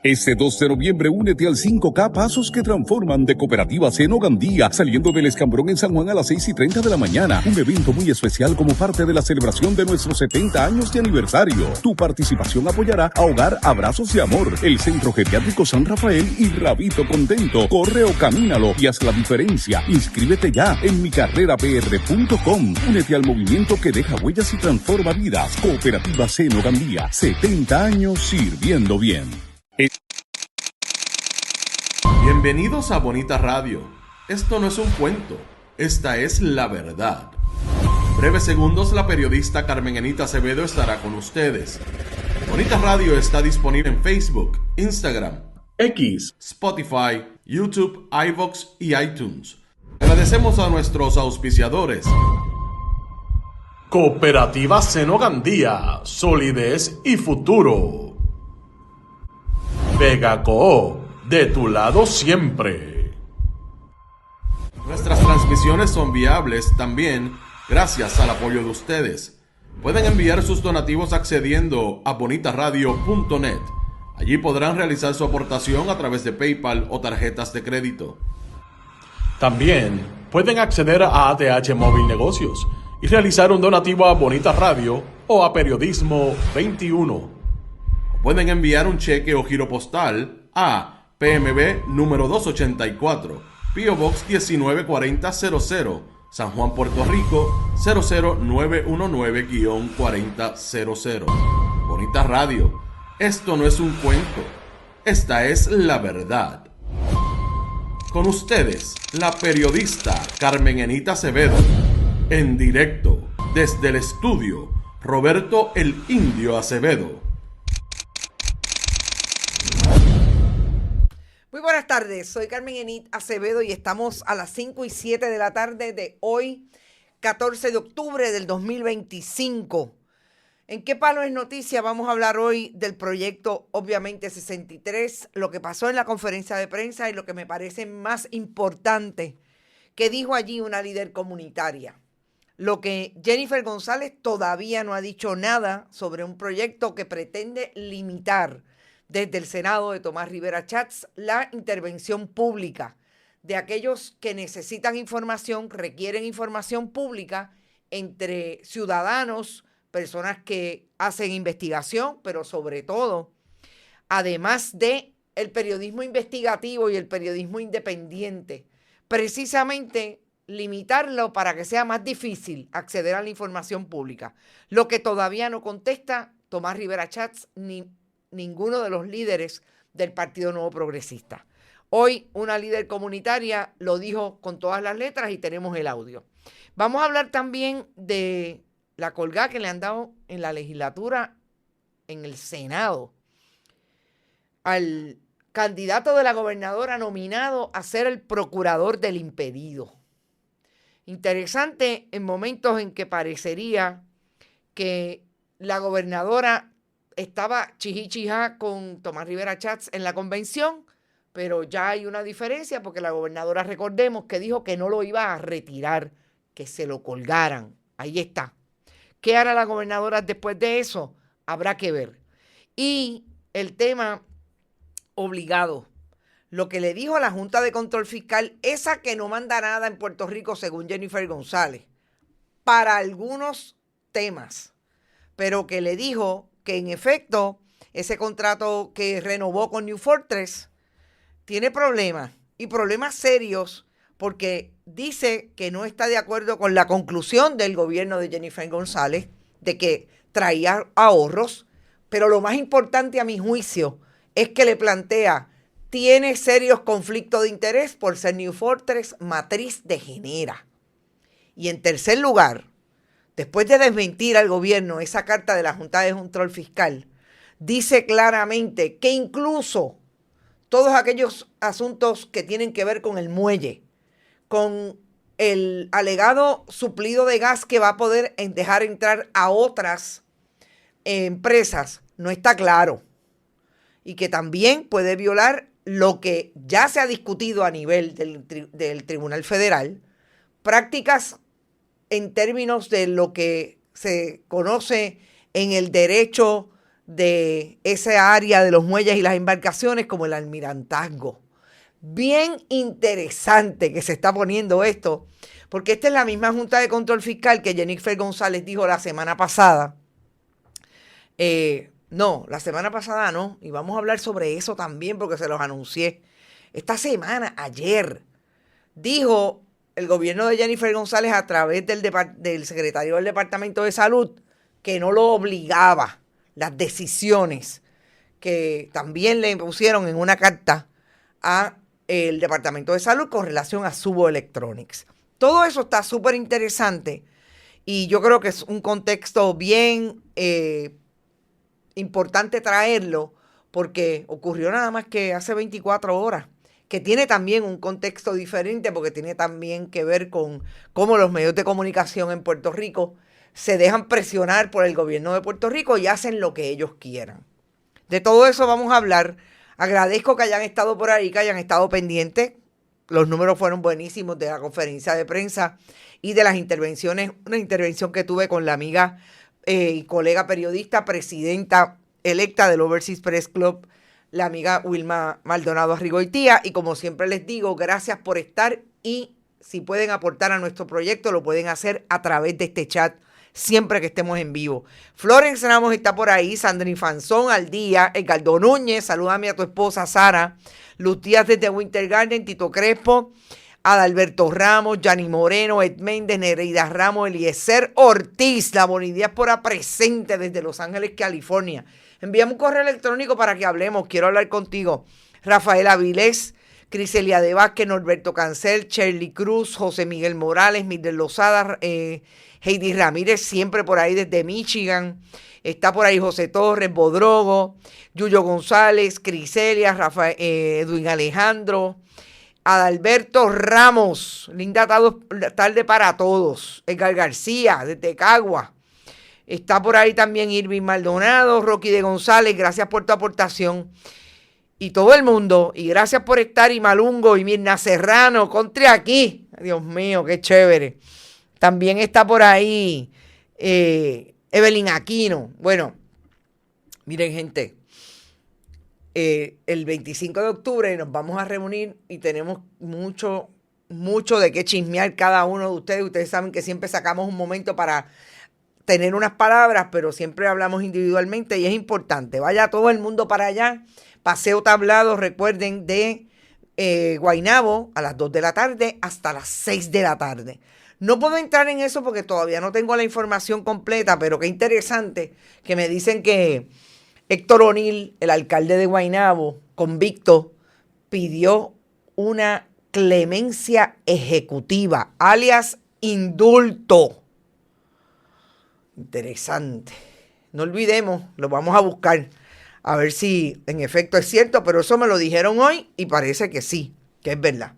Este 2 de noviembre únete al 5K Pasos que Transforman de Cooperativa Seno Gandía, saliendo del Escambrón en San Juan a las 6:30 de la mañana. Un evento muy especial como parte de la celebración de nuestros 70 años de aniversario. Tu participación apoyará a Hogar Abrazos y Amor, el Centro Geriátrico San Rafael y Rabito Contento. Corre o camínalo y haz la diferencia. Inscríbete ya en micarrerapr.com. Únete al movimiento que deja huellas y transforma vidas. Cooperativa Seno Gandía, 70 años sirviendo bien. Bienvenidos a Bonita Radio. Esto no es un cuento, esta es la verdad. Breves segundos, la periodista Carmen Enita Acevedo estará con ustedes. Bonita Radio está disponible en Facebook, Instagram, X, Spotify, YouTube, iVoox y iTunes. Agradecemos a nuestros auspiciadores. Cooperativa Seno Gandía, solidez y futuro. Vegaco, de tu lado siempre. Nuestras transmisiones son viables también gracias al apoyo de ustedes. Pueden enviar sus donativos accediendo a bonitaradio.net. Allí podrán realizar su aportación a través de PayPal o tarjetas de crédito. También pueden acceder a ATH Móvil Negocios y realizar un donativo a Bonita Radio o a Periodismo 21. Pueden enviar un cheque o giro postal a PMB número 284, P.O. Box 194000, San Juan, Puerto Rico 00919-4000. Bonita Radio, esto no es un cuento, esta es la verdad. Con ustedes, la periodista Carmen Enita Acevedo, en directo desde el estudio Roberto el Indio Acevedo. Muy buenas tardes, soy Carmen Enit Acevedo y estamos a las 5:07 de la tarde de hoy, 14 de octubre del 2025. ¿En qué palo es noticia? Vamos a hablar hoy del proyecto, obviamente, 63, lo que pasó en la conferencia de prensa y lo que me parece más importante que dijo allí una líder comunitaria. Lo que Jennifer González todavía no ha dicho nada sobre un proyecto que pretende limitar desde el Senado de Tomás Rivera Chats la intervención pública de aquellos que necesitan información, requieren información pública entre ciudadanos, personas que hacen investigación, pero sobre todo, además de el periodismo investigativo y el periodismo independiente, precisamente limitarlo para que sea más difícil acceder a la información pública, lo que todavía no contesta Tomás Rivera Chats ni ninguno de los líderes del Partido Nuevo Progresista. Hoy una líder comunitaria lo dijo con todas las letras y tenemos el audio. Vamos a hablar también de la colgada que le han dado en la legislatura, en el Senado, al candidato de la gobernadora nominado a ser el procurador del impedido. Interesante en momentos en que parecería que la gobernadora estaba chijichijá con Tomás Rivera Chats en la convención, pero ya hay una diferencia porque la gobernadora, recordemos, que dijo que no lo iba a retirar, que se lo colgaran. Ahí está. ¿Qué hará la gobernadora después de eso? Habrá que ver. Y el tema obligado, lo que le dijo a la Junta de Control Fiscal, esa que no manda nada en Puerto Rico, según Jennifer González, para algunos temas, pero que le dijo que en efecto ese contrato que renovó con New Fortress tiene problemas y problemas serios porque dice que no está de acuerdo con la conclusión del gobierno de Jennifer González de que traía ahorros, pero lo más importante a mi juicio es que le plantea tiene serios conflictos de interés por ser New Fortress matriz de Genera. Y en tercer lugar, después de desmentir al gobierno esa carta de la Junta de Control Fiscal, dice claramente que incluso todos aquellos asuntos que tienen que ver con el muelle, con el alegado suplido de gas que va a poder dejar entrar a otras empresas, no está claro. Y que también puede violar lo que ya se ha discutido a nivel del Tribunal Federal, prácticas en términos de lo que se conoce en el derecho de esa área de los muelles y las embarcaciones como el almirantazgo. Bien interesante que se está poniendo esto, porque esta es la misma Junta de Control Fiscal que Jennifer González dijo la semana pasada. No, la semana pasada no, y vamos a hablar sobre eso también porque se los anuncié. Esta semana, ayer, dijo el gobierno de Jennifer González a través del secretario del Departamento de Salud que no lo obligaba las decisiones que también le pusieron en una carta a el Departamento de Salud con relación a Subo Electronics. Todo eso está súper interesante y yo creo que es un contexto bien importante traerlo porque ocurrió nada más que hace 24 horas, que tiene también un contexto diferente porque tiene también que ver con cómo los medios de comunicación en Puerto Rico se dejan presionar por el gobierno de Puerto Rico y hacen lo que ellos quieran. De todo eso vamos a hablar. Agradezco que hayan estado por ahí, que hayan estado pendientes. Los números fueron buenísimos de la conferencia de prensa y de las intervenciones. Una intervención que tuve con la amiga y colega periodista, presidenta electa del Overseas Press Club, la amiga Wilma Maldonado Arrigoitía. Y como siempre les digo, gracias por estar y si pueden aportar a nuestro proyecto, lo pueden hacer a través de este chat siempre que estemos en vivo. Florence Ramos está por ahí, Sandrine Fanzón al día, Edgardo Núñez, salúdame a tu esposa Sara, Luz Díaz desde Winter Garden, Tito Crespo, Adalberto Ramos, Yanni Moreno, Ed Méndez, Nereida Ramos, Eliezer Ortiz, la Bonidiáspora presente desde Los Ángeles, California. Envíame un correo electrónico para que hablemos, quiero hablar contigo. Rafael Avilés, Criselia de Vázquez, Norberto Cancel, Shirley Cruz, José Miguel Morales, Mildred Lozada, Heidi Ramírez, siempre por ahí desde Michigan. Está por ahí José Torres, Bodrogo, Yuyo González, Criselia, Rafael, Edwin Alejandro, Adalberto Ramos, linda tarde para todos. Edgar García, desde Cagua. Está por ahí también Irving Maldonado, Rocky de González, gracias por tu aportación. Y todo el mundo, y gracias por estar, y Malungo, y Mirna Serrano, contra aquí. Dios mío, qué chévere. También está por ahí Evelyn Aquino. Bueno, miren gente, el 25 de octubre nos vamos a reunir y tenemos mucho de qué chismear cada uno de ustedes. Ustedes saben que siempre sacamos un momento para tener unas palabras, pero siempre hablamos individualmente y es importante. Vaya todo el mundo para allá. Paseo Tablado, recuerden, de Guaynabo a las 2 de la tarde hasta las 6 de la tarde. No puedo entrar en eso porque todavía no tengo la información completa, pero qué interesante que me dicen que Héctor O'Neill, el alcalde de Guaynabo, convicto, pidió una clemencia ejecutiva, alias indulto. Interesante. No olvidemos, lo vamos a buscar, a ver si en efecto es cierto, pero eso me lo dijeron hoy y parece que sí, que es verdad.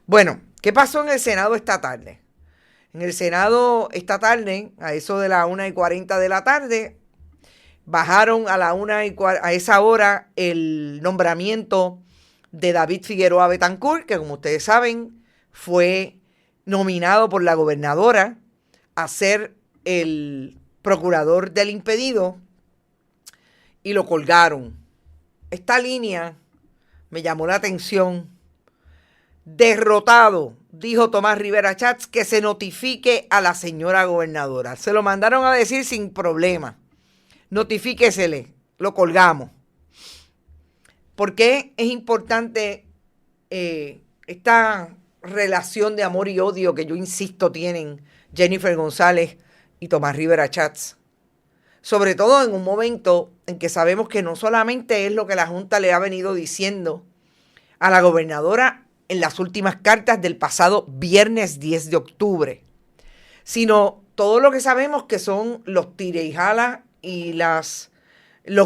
Bueno, ¿qué pasó en el Senado esta tarde? En el Senado esta tarde, a eso de las 1:40 de la tarde, bajaron a esa hora el nombramiento de David Figueroa Betancourt, que como ustedes saben, fue nominado por la gobernadora a ser el procurador del impedido y lo colgaron. Esta línea me llamó la atención. Derrotado, dijo Tomás Rivera Schatz, que se notifique a la señora gobernadora. Se lo mandaron a decir sin problema. Notifíquesele, lo colgamos. ¿Por qué es importante esta relación de amor y odio que yo insisto tienen Jennifer González y Tomás Rivera Schatz? Sobre todo en un momento en que sabemos que no solamente es lo que la Junta le ha venido diciendo a la gobernadora en las últimas cartas del pasado viernes 10 de octubre, sino todo lo que sabemos que son los tire y jala y los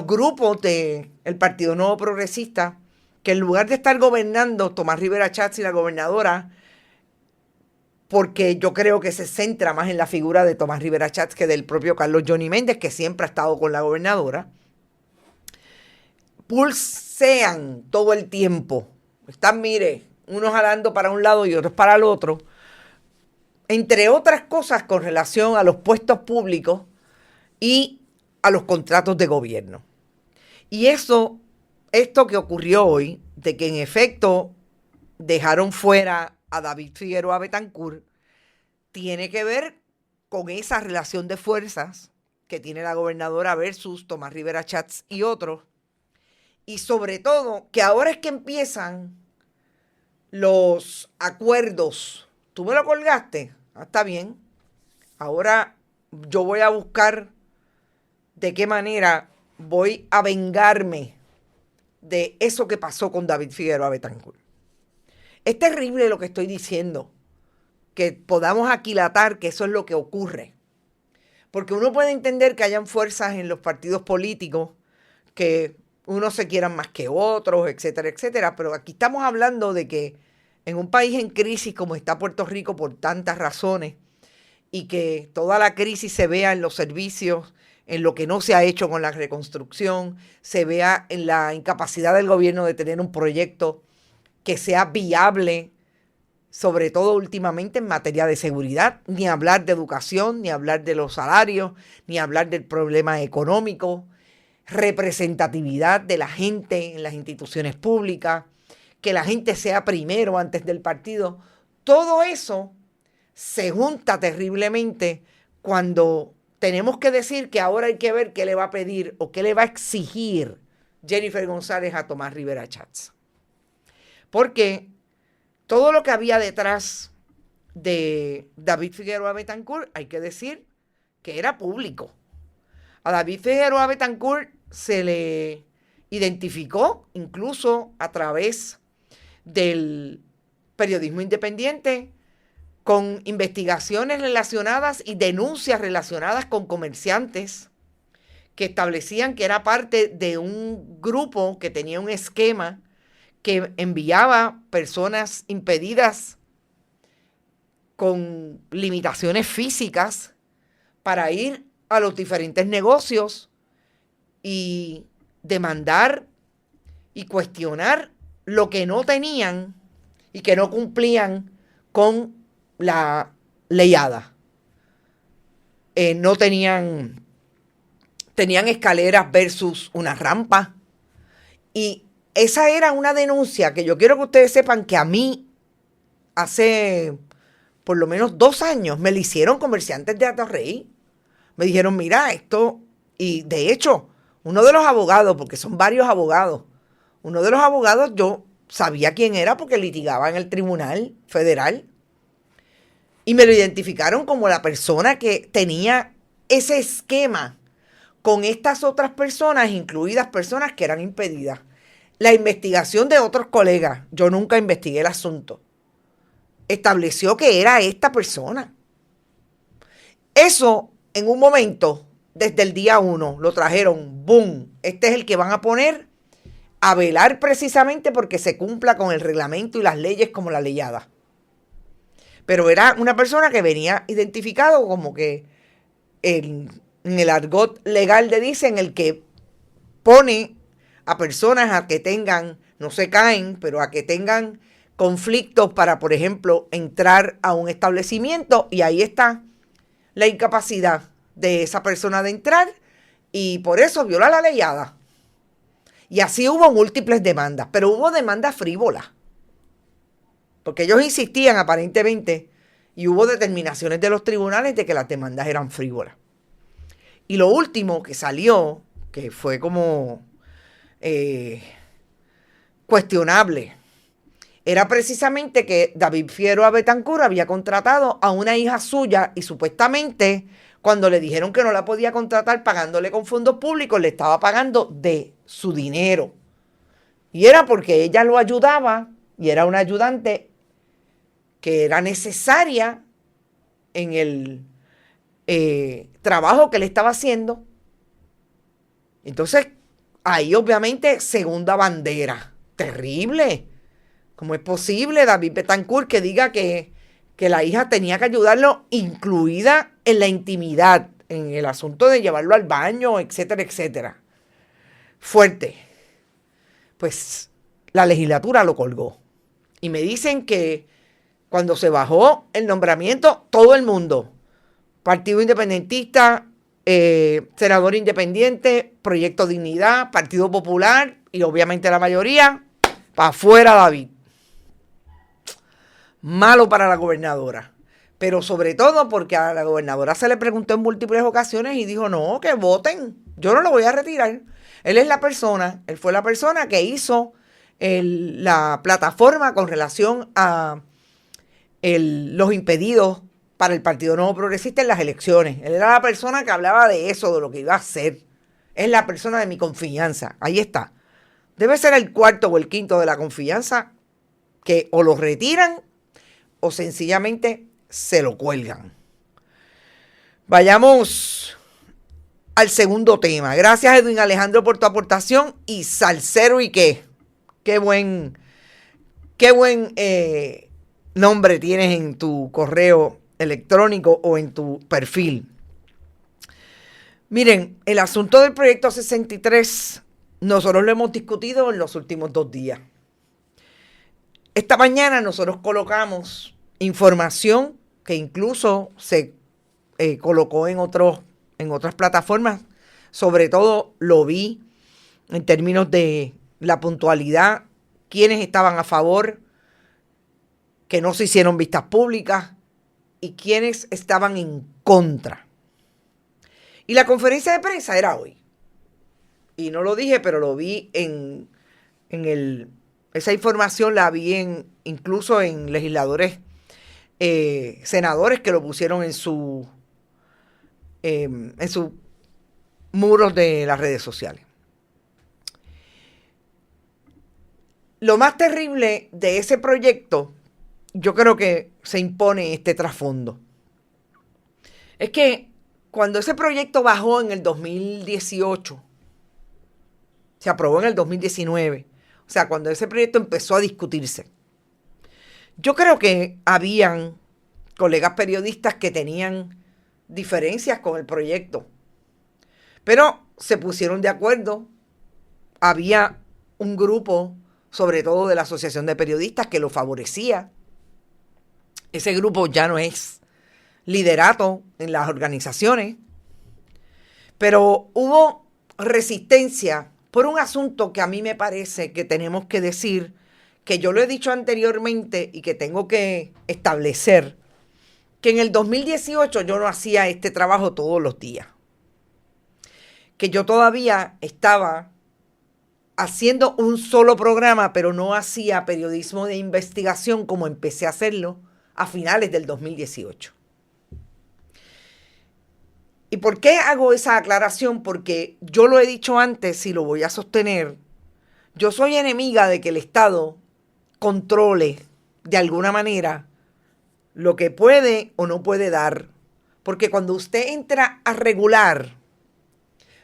grupos del Partido Nuevo Progresista, que en lugar de estar gobernando Tomás Rivera Schatz y la gobernadora, porque yo creo que se centra más en la figura de Tomás Rivera Schatz que del propio Carlos Johnny Méndez, que siempre ha estado con la gobernadora, pulsean todo el tiempo. Están, mire, unos jalando para un lado y otros para el otro, entre otras cosas con relación a los puestos públicos y a los contratos de gobierno. Y esto que ocurrió hoy, de que en efecto dejaron fuera a David Figueroa Betancourt, tiene que ver con esa relación de fuerzas que tiene la gobernadora versus Tomás Rivera Schatz y otros. Y sobre todo, que ahora es que empiezan los acuerdos. ¿Tú me lo colgaste? Está bien. Ahora yo voy a buscar de qué manera voy a vengarme de eso que pasó con David Figueroa Betancourt. Es terrible lo que estoy diciendo, que podamos aquilatar que eso es lo que ocurre. Porque uno puede entender que hayan fuerzas en los partidos políticos que unos se quieran más que otros, etcétera, etcétera. Pero aquí estamos hablando de que en un país en crisis como está Puerto Rico por tantas razones y que toda la crisis se vea en los servicios, en lo que no se ha hecho con la reconstrucción, se vea en la incapacidad del gobierno de tener un proyecto que sea viable, sobre todo últimamente en materia de seguridad, ni hablar de educación, ni hablar de los salarios, ni hablar del problema económico, representatividad de la gente en las instituciones públicas, que la gente sea primero antes del partido. Todo eso se junta terriblemente cuando tenemos que decir que ahora hay que ver qué le va a pedir o qué le va a exigir Jennifer González a Tomás Rivera Schatz. Porque todo lo que había detrás de David Figueroa Betancourt, hay que decir que era público. A David Figueroa Betancourt se le identificó incluso a través del periodismo independiente con investigaciones relacionadas y denuncias relacionadas con comerciantes que establecían que era parte de un grupo que tenía un esquema que enviaba personas impedidas con limitaciones físicas para ir a los diferentes negocios y demandar y cuestionar lo que no tenían y que no cumplían con la leyada. No tenían escaleras versus una rampa. Y esa era una denuncia que yo quiero que ustedes sepan que a mí hace por lo menos 2 años me la hicieron comerciantes de Atorrey. Me dijeron, mira, esto, y de hecho, uno de los abogados, porque son varios abogados, uno de los abogados yo sabía quién era porque litigaba en el Tribunal Federal y me lo identificaron como la persona que tenía ese esquema con estas otras personas, incluidas personas que eran impedidas. La investigación de otros colegas, yo nunca investigué el asunto, estableció que era esta persona. Eso, en un momento, desde el día 1, lo trajeron, ¡boom! Este es el que van a poner a velar precisamente porque se cumpla con el reglamento y las leyes como la leyada. Pero era una persona que venía identificado como que en el argot legal dicen el que pone a personas a que tengan, no se caen, pero a que tengan conflictos para, por ejemplo, entrar a un establecimiento, y ahí está la incapacidad de esa persona de entrar y por eso viola la leyada. Y así hubo múltiples demandas, pero hubo demandas frívolas, porque ellos insistían aparentemente y hubo determinaciones de los tribunales de que las demandas eran frívolas. Y lo último que salió, que fue como cuestionable, era precisamente que David Figueroa Betancourt había contratado a una hija suya y supuestamente cuando le dijeron que no la podía contratar pagándole con fondos públicos, le estaba pagando de su dinero. Y era porque ella lo ayudaba y era una ayudante que era necesaria en el trabajo que le estaba haciendo. Entonces, ahí obviamente segunda bandera. Terrible. ¿Cómo es posible David Betancourt que diga que la hija tenía que ayudarlo, incluida en la intimidad, en el asunto de llevarlo al baño, etcétera, etcétera? Fuerte. Pues la legislatura lo colgó. Y me dicen que cuando se bajó el nombramiento, todo el mundo, Partido Independentista, senador independiente, Proyecto Dignidad, Partido Popular y obviamente la mayoría, para afuera David. Malo para la gobernadora. Pero sobre todo porque a la gobernadora se le preguntó en múltiples ocasiones y dijo, no, que voten, yo no lo voy a retirar. Él fue la persona que hizo la plataforma con relación a los impedidos para el Partido Nuevo Progresista en las elecciones. Él era la persona que hablaba de eso, de lo que iba a hacer. Es la persona de mi confianza. Ahí está. Debe ser el cuarto o el quinto de la confianza que o lo retiran o sencillamente se lo cuelgan. Vayamos al segundo tema. Gracias, Edwin Alejandro, por tu aportación. Y salsero y qué buen nombre tienes en tu correo electrónico o en tu perfil. Miren, el asunto del proyecto 63, nosotros lo hemos discutido en los últimos 2 días. Esta mañana nosotros colocamos información que incluso se colocó en otras plataformas. Sobre todo lo vi en términos de la puntualidad, quienes estaban a favor, que no se hicieron vistas públicas y quienes estaban en contra. Y la conferencia de prensa era hoy. Y no lo dije, pero lo vi esa información la vi incluso en legisladores, senadores que lo pusieron en sus muros de las redes sociales. Lo más terrible de ese proyecto, yo creo que se impone este trasfondo. Es que cuando ese proyecto bajó en el 2018, se aprobó en el 2019, o sea, cuando ese proyecto empezó a discutirse, yo creo que habían colegas periodistas que tenían diferencias con el proyecto, pero se pusieron de acuerdo. Había un grupo, sobre todo de la Asociación de Periodistas, que lo favorecía. Ese grupo ya no es liderato en las organizaciones, pero hubo resistencia por un asunto que a mí me parece que tenemos que decir, que yo lo he dicho anteriormente y que tengo que establecer, que en el 2018 yo no hacía este trabajo todos los días, que yo todavía estaba haciendo un solo programa, pero no hacía periodismo de investigación como empecé a hacerlo a finales del 2018. ¿Y por qué hago esa aclaración? Porque yo lo he dicho antes y lo voy a sostener. Yo soy enemiga de que el Estado controle de alguna manera lo que puede o no puede dar. Porque cuando usted entra a regular,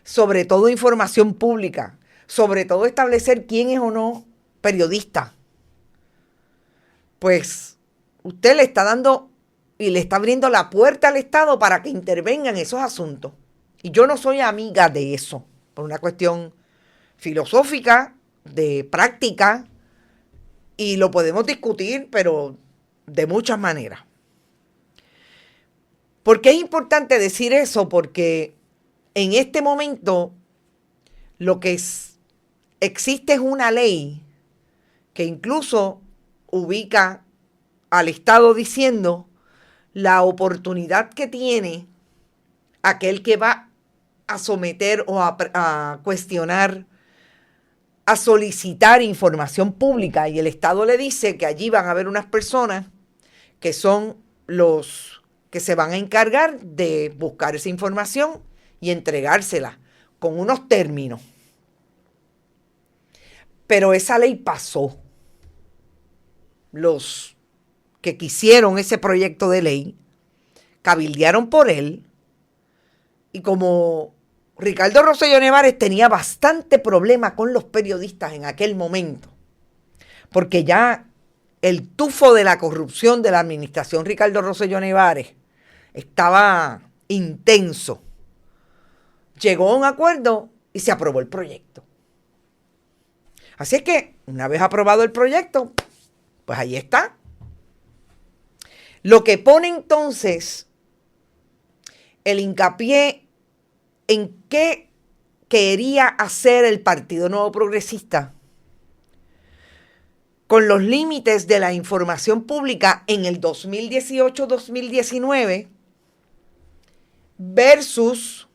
sobre todo información pública, sobre todo establecer quién es o no periodista, pues usted le está dando y le está abriendo la puerta al Estado para que intervenga en esos asuntos. Y yo no soy amiga de eso, por una cuestión filosófica, de práctica, y lo podemos discutir, pero de muchas maneras. ¿Por qué es importante decir eso? Porque en este momento lo que existe es una ley que incluso ubica al Estado diciendo la oportunidad que tiene aquel que va a someter o a cuestionar, a solicitar información pública, y el Estado le dice que allí van a haber unas personas que son los que se van a encargar de buscar esa información y entregársela con unos términos. Pero esa ley pasó. Los que quisieron ese proyecto de ley cabildearon por él, y como Ricardo Rosselló Nevares tenía bastante problema con los periodistas en aquel momento, porque ya el tufo de la corrupción de la administración Ricardo Rosselló Nevares estaba intenso, llegó a un acuerdo y se aprobó el proyecto. Así es que, una vez aprobado el proyecto, pues ahí está. Lo que pone entonces el hincapié en qué quería hacer el Partido Nuevo Progresista con los límites de la información pública en el 2018-2019 versus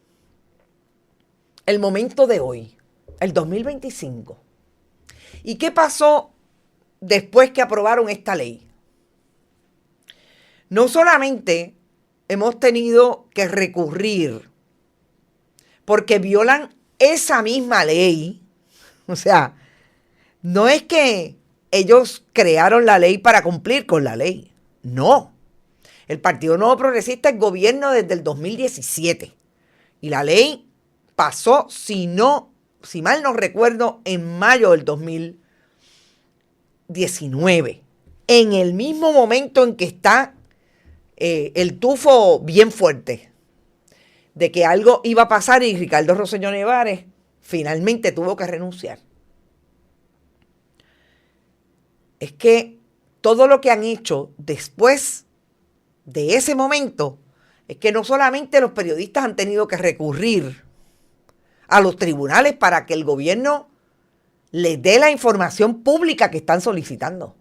el momento de hoy, el 2025. ¿Y qué pasó después que aprobaron esta ley? No solamente hemos tenido que recurrir porque violan esa misma ley, o sea, no es que ellos crearon la ley para cumplir con la ley, no. El Partido Nuevo Progresista es gobierno desde el 2017 y la ley pasó, si mal no recuerdo, en mayo del 2019, en el mismo momento en que está el tufo bien fuerte de que algo iba a pasar y Ricardo Rosselló Nevares finalmente tuvo que renunciar. Es que todo lo que han hecho después de ese momento es que no solamente los periodistas han tenido que recurrir a los tribunales para que el gobierno les dé la información pública que están solicitando.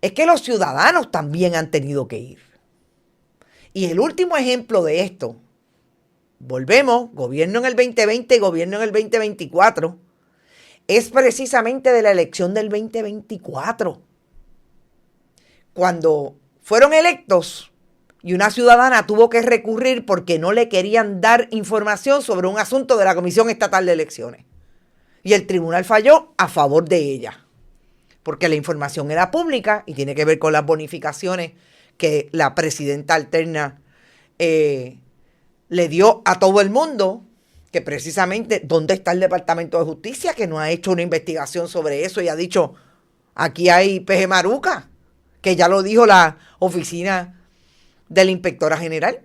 Es que los ciudadanos también han tenido que ir. Y el último ejemplo de esto, volvemos, gobierno en el 2020 y gobierno en el 2024, es precisamente de la elección del 2024. Cuando fueron electos y una ciudadana tuvo que recurrir porque no le querían dar información sobre un asunto de la Comisión Estatal de Elecciones. Y el tribunal falló a favor de ella, porque la información era pública y tiene que ver con las bonificaciones que la presidenta alterna le dio a todo el mundo, que precisamente, ¿dónde está el Departamento de Justicia que no ha hecho una investigación sobre eso y ha dicho, aquí hay peje maruca, que ya lo dijo la oficina de la inspectora general?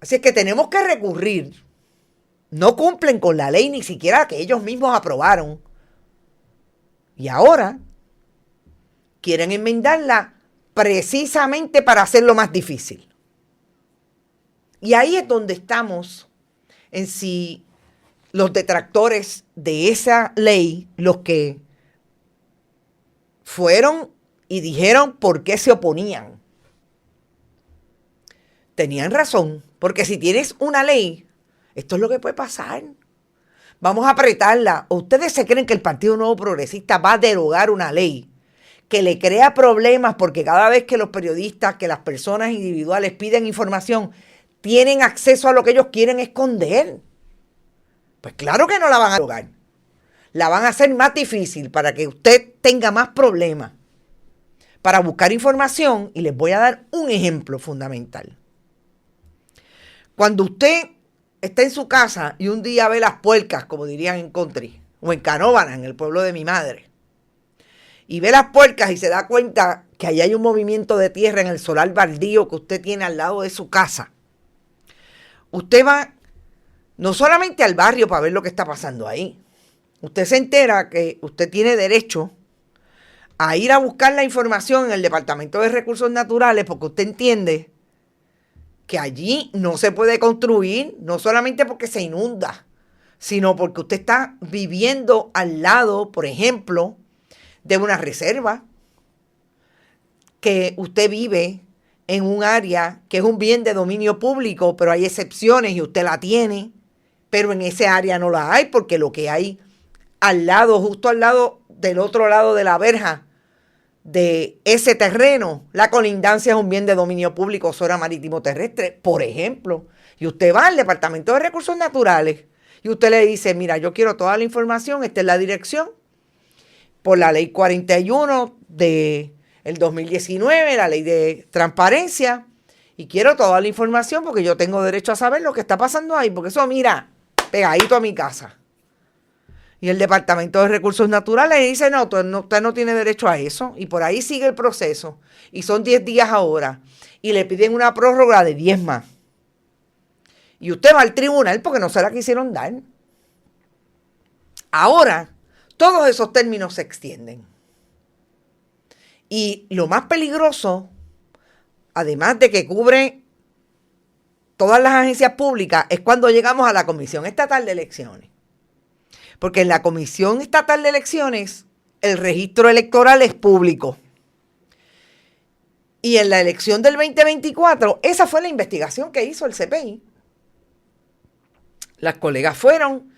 Así es que tenemos que recurrir. No cumplen con la ley ni siquiera que ellos mismos aprobaron. Y ahora quieren enmendarla precisamente para hacerlo más difícil. Y ahí es donde estamos en si los detractores de esa ley, los que fueron y dijeron por qué se oponían, tenían razón, porque si tienes una ley, esto es lo que puede pasar. Vamos a apretarla. ¿Ustedes se creen que el Partido Nuevo Progresista va a derogar una ley que le crea problemas porque cada vez que los periodistas, que las personas individuales piden información, tienen acceso a lo que ellos quieren esconder? Pues claro que no la van a derogar. La van a hacer más difícil para que usted tenga más problemas para buscar información, y les voy a dar un ejemplo fundamental. Cuando usted está en su casa y un día ve las puercas, como dirían en country, o en Canóvana, en el pueblo de mi madre, y ve las puercas y se da cuenta que ahí hay un movimiento de tierra en el solar baldío que usted tiene al lado de su casa, usted va no solamente al barrio para ver lo que está pasando ahí, usted se entera que usted tiene derecho a ir a buscar la información en el Departamento de Recursos Naturales, porque usted entiende que allí no se puede construir, no solamente porque se inunda, sino porque usted está viviendo al lado, por ejemplo, de una reserva, que usted vive en un área que es un bien de dominio público, pero hay excepciones y usted la tiene, pero en ese área no la hay, porque lo que hay al lado, justo al lado del otro lado de la verja de ese terreno, la colindancia es un bien de dominio público, zona marítimo terrestre, por ejemplo. Y usted va al Departamento de Recursos Naturales y usted le dice, mira, yo quiero toda la información, esta es la dirección, por la ley 41 del 2019, la ley de transparencia, y quiero toda la información porque yo tengo derecho a saber lo que está pasando ahí, porque eso, mira, pegadito a mi casa. Y el Departamento de Recursos Naturales dice, no, usted no tiene derecho a eso. Y por ahí sigue el proceso. Y son 10 días ahora. Y le piden una prórroga de 10 más. Y usted va al tribunal porque no se la quisieron dar. Ahora, todos esos términos se extienden. Y lo más peligroso, además de que cubre todas las agencias públicas es cuando llegamos a la Comisión Estatal de Elecciones. Porque en la Comisión Estatal de Elecciones el registro electoral es público. Y en la elección del 2024, esa fue la investigación que hizo el CPI. Las colegas fueron,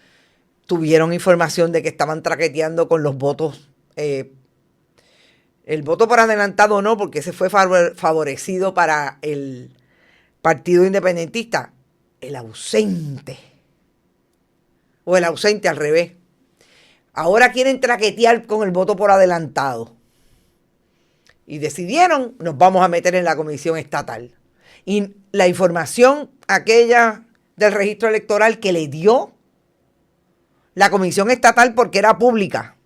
tuvieron información de que estaban traqueteando con los votos. El voto por adelantado no, porque ese fue favorecido para el Partido Independentista. El ausente. O el ausente al revés. Ahora quieren traquetear con el voto por adelantado. Y decidieron, nos vamos a meter en la comisión estatal. Y la información aquella del registro electoral que le dio la comisión estatal, porque era pública,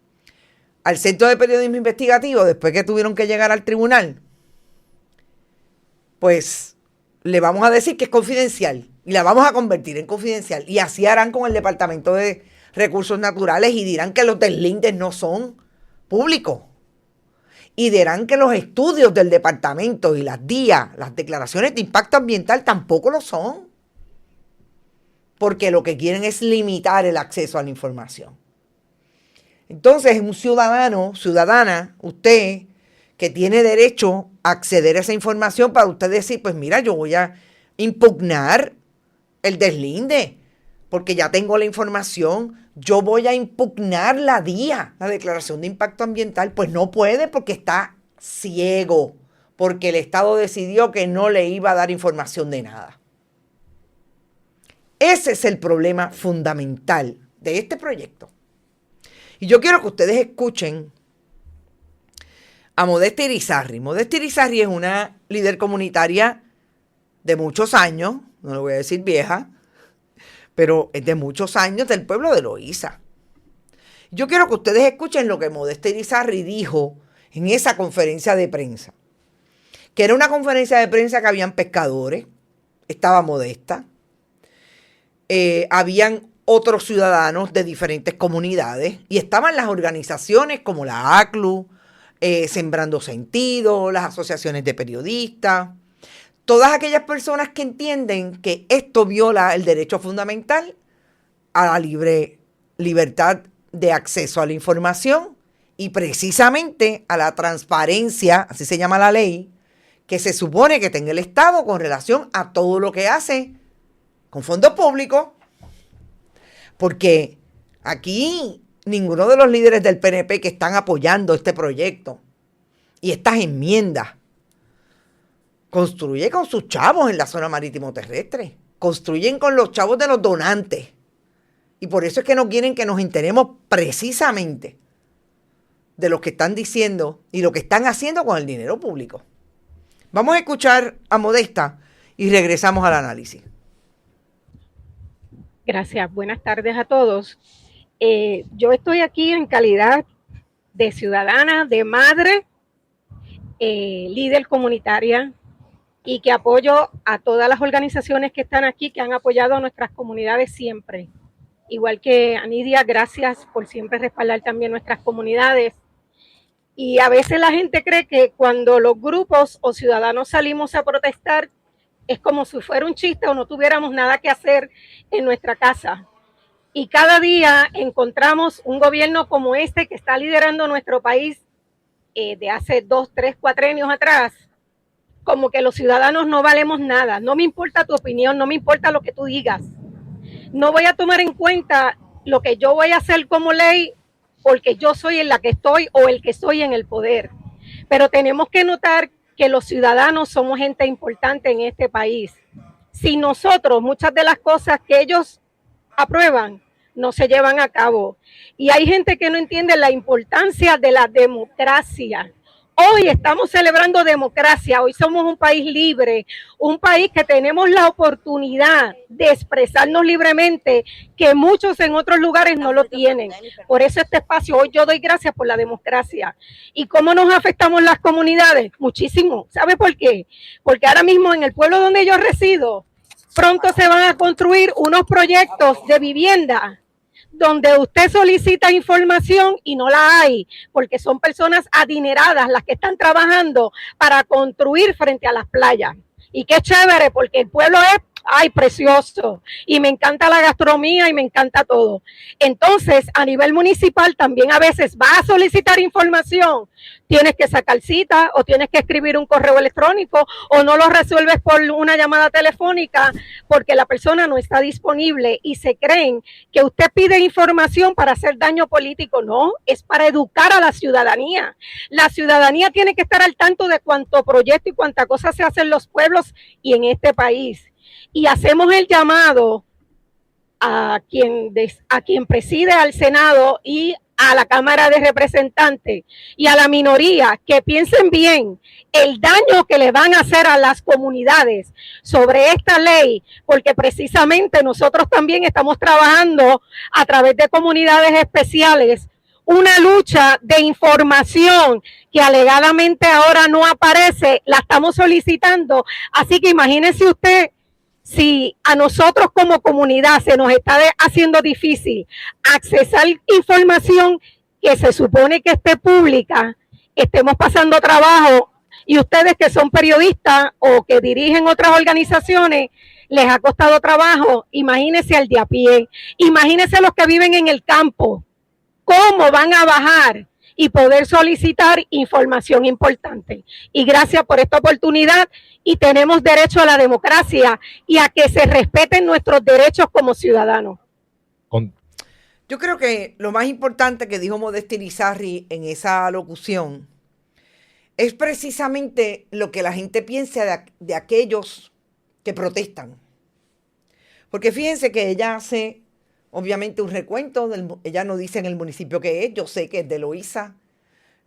al Centro de Periodismo Investigativo, después que tuvieron que llegar al tribunal, pues le vamos a decir que es confidencial y la vamos a convertir en confidencial. Y así harán con el Departamento de Recursos Naturales y dirán que los deslindes no son públicos. Y dirán que los estudios del departamento y las DIA, las declaraciones de impacto ambiental, tampoco lo son. Porque lo que quieren es limitar el acceso a la información. Entonces, un ciudadana, usted, que tiene derecho a acceder a esa información para usted decir, pues mira, yo voy a impugnar el deslinde, porque ya tengo la información. Yo voy a impugnar la DIA, la Declaración de Impacto Ambiental. Pues no puede porque está ciego, porque el Estado decidió que no le iba a dar información de nada. Ese es el problema fundamental de este proyecto. Y yo quiero que ustedes escuchen a Modesta Irizarry. Modesta Irizarry es una líder comunitaria de muchos años, no le voy a decir vieja, pero es de muchos años, del pueblo de Loíza. Yo quiero que ustedes escuchen lo que Modesta Irizarry dijo en esa conferencia de prensa, que era una conferencia de prensa que habían pescadores, estaba Modesta, habían otros ciudadanos de diferentes comunidades y estaban las organizaciones como la ACLU, Sembrando Sentido, las asociaciones de periodistas, todas aquellas personas que entienden que esto viola el derecho fundamental a la libertad de acceso a la información y precisamente a la transparencia, así se llama la ley, que se supone que tenga el Estado con relación a todo lo que hace con fondos públicos. Porque aquí ninguno de los líderes del PNP que están apoyando este proyecto y estas enmiendas construye con sus chavos en la zona marítimo terrestre. Construyen con los chavos de los donantes. Y por eso es que no quieren que nos enteremos precisamente de lo que están diciendo y lo que están haciendo con el dinero público. Vamos a escuchar a Modesta y regresamos al análisis. Gracias. Buenas tardes a todos. Yo estoy aquí en calidad de ciudadana, de madre, líder comunitaria, y que apoyo a todas las organizaciones que están aquí, que han apoyado a nuestras comunidades siempre. Igual que a Nidia, gracias por siempre respaldar también nuestras comunidades. Y a veces la gente cree que cuando los grupos o ciudadanos salimos a protestar, es como si fuera un chiste o no tuviéramos nada que hacer en nuestra casa. Y cada día encontramos un gobierno como este que está liderando nuestro país de hace 2, 3, 4 años atrás, como que los ciudadanos no valemos nada. No me importa tu opinión, no me importa lo que tú digas. No voy a tomar en cuenta lo que yo voy a hacer como ley porque yo soy en la que estoy o el que estoy en el poder. Pero tenemos que notar que los ciudadanos somos gente importante en este país. Si nosotros, muchas de las cosas que ellos aprueban, no se llevan a cabo. Y hay gente que no entiende la importancia de la democracia. Hoy estamos celebrando democracia, hoy somos un país libre, un país que tenemos la oportunidad de expresarnos libremente, que muchos en otros lugares no lo tienen. Por eso este espacio, hoy yo doy gracias por la democracia. ¿Y cómo nos afectamos las comunidades? Muchísimo. ¿Sabe por qué? Porque ahora mismo en el pueblo donde yo resido, pronto se van a construir unos proyectos de vivienda donde usted solicita información y no la hay, porque son personas adineradas las que están trabajando para construir frente a las playas. Y qué chévere, porque el pueblo es ay, precioso, y me encanta la gastronomía y me encanta todo. Entonces, a nivel municipal también a veces vas a solicitar información, tienes que sacar cita o tienes que escribir un correo electrónico o no lo resuelves por una llamada telefónica porque la persona no está disponible y se creen que usted pide información para hacer daño político. No, es para educar a la ciudadanía. La ciudadanía tiene que estar al tanto de cuánto proyecto y cuánta cosa se hace en los pueblos y en este país. Y hacemos el llamado a quien preside al Senado y a la Cámara de Representantes y a la minoría que piensen bien el daño que le van a hacer a las comunidades sobre esta ley, porque precisamente nosotros también estamos trabajando a través de comunidades especiales una lucha de información que alegadamente ahora no aparece, la estamos solicitando, así que imagínese usted si a nosotros como comunidad se nos está haciendo difícil accesar información que se supone que esté pública, estemos pasando trabajo y ustedes que son periodistas o que dirigen otras organizaciones, les ha costado trabajo, imagínense al de a pie, imagínense los que viven en el campo, cómo van a bajar y poder solicitar información importante. Y gracias por esta oportunidad y tenemos derecho a la democracia y a que se respeten nuestros derechos como ciudadanos. Yo creo que lo más importante que dijo Modesta Irizarry en esa locución es precisamente lo que la gente piensa de aquellos que protestan. Porque fíjense que ella hace obviamente un recuento, ella no dice en el municipio que es, yo sé que es de Loíza,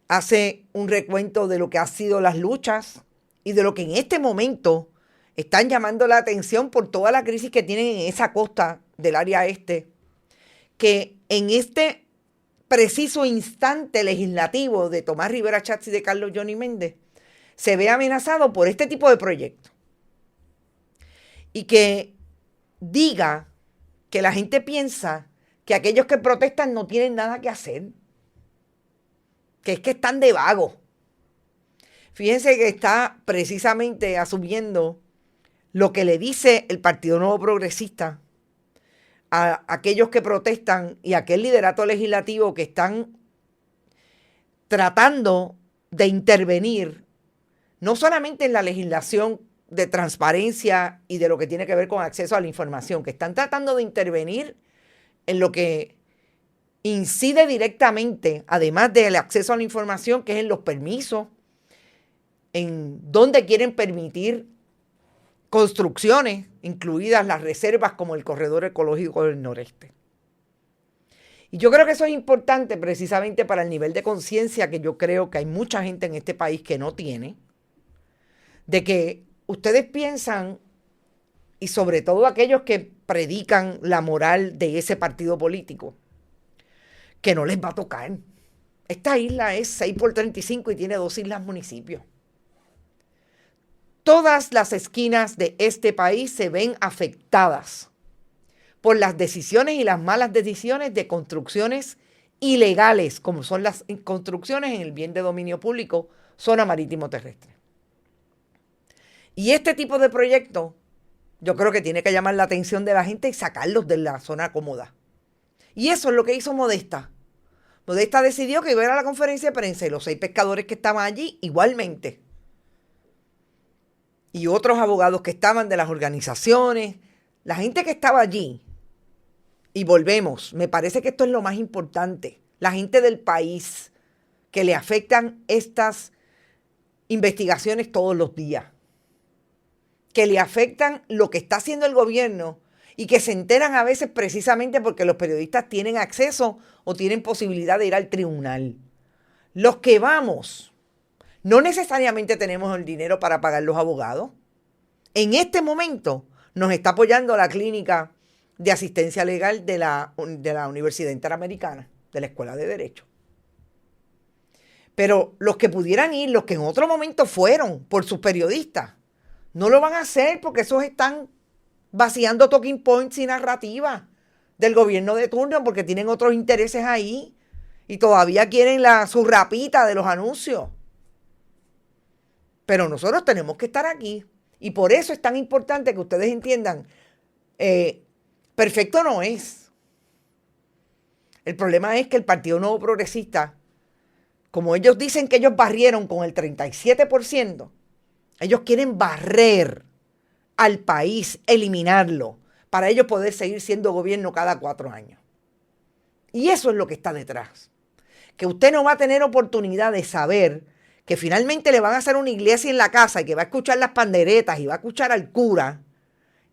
hace un recuento de lo que han sido las luchas y de lo que en este momento están llamando la atención por toda la crisis que tienen en esa costa del área este, que en este preciso instante legislativo de Tomás Rivera Chatz y de Carlos Johnny Méndez se ve amenazado por este tipo de proyectos. Y que diga que la gente piensa que aquellos que protestan no tienen nada que hacer, que es que están de vago. Fíjense que está precisamente asumiendo lo que le dice el Partido Nuevo Progresista a aquellos que protestan y a aquel liderato legislativo que están tratando de intervenir no solamente en la legislación de transparencia y de lo que tiene que ver con acceso a la información, que están tratando de intervenir en lo que incide directamente, además del acceso a la información, que es en los permisos, en donde quieren permitir construcciones, incluidas las reservas como el Corredor Ecológico del Noreste. Y yo creo que eso es importante precisamente para el nivel de conciencia que yo creo que hay mucha gente en este país que no tiene, de que ustedes piensan, y sobre todo aquellos que predican la moral de ese partido político, que no les va a tocar. Esta isla es 6x35 y tiene 2 islas municipios. Todas las esquinas de este país se ven afectadas por las decisiones y las malas decisiones de construcciones ilegales, como son las construcciones en el bien de dominio público, zona marítimo terrestre. Y este tipo de proyectos, yo creo que tiene que llamar la atención de la gente y sacarlos de la zona cómoda. Y eso es lo que hizo Modesta. Modesta decidió que iba a ir a la conferencia de prensa y los 6 pescadores que estaban allí igualmente. Y otros abogados que estaban de las organizaciones, la gente que estaba allí. Y volvemos, me parece que esto es lo más importante. La gente del país que le afectan estas investigaciones todos los días, que le afectan lo que está haciendo el gobierno y que se enteran a veces precisamente porque los periodistas tienen acceso o tienen posibilidad de ir al tribunal. Los que vamos, no necesariamente tenemos el dinero para pagar los abogados. En este momento nos está apoyando la clínica de asistencia legal de la Universidad Interamericana, de la Escuela de Derecho. Pero los que pudieran ir, los que en otro momento fueron por sus periodistas, no lo van a hacer porque esos están vaciando talking points y narrativa del gobierno de turno porque tienen otros intereses ahí y todavía quieren su rapita de los anuncios. Pero nosotros tenemos que estar aquí Y por eso es tan importante que ustedes entiendan, perfecto no es. El problema es que el Partido Nuevo Progresista, como ellos dicen que ellos barrieron con el 37%, ellos quieren barrer al país, eliminarlo, para ellos poder seguir siendo gobierno cada 4 años. Y eso es lo que está detrás. Que usted no va a tener oportunidad de saber que finalmente le van a hacer una iglesia en la casa y que va a escuchar las panderetas y va a escuchar al cura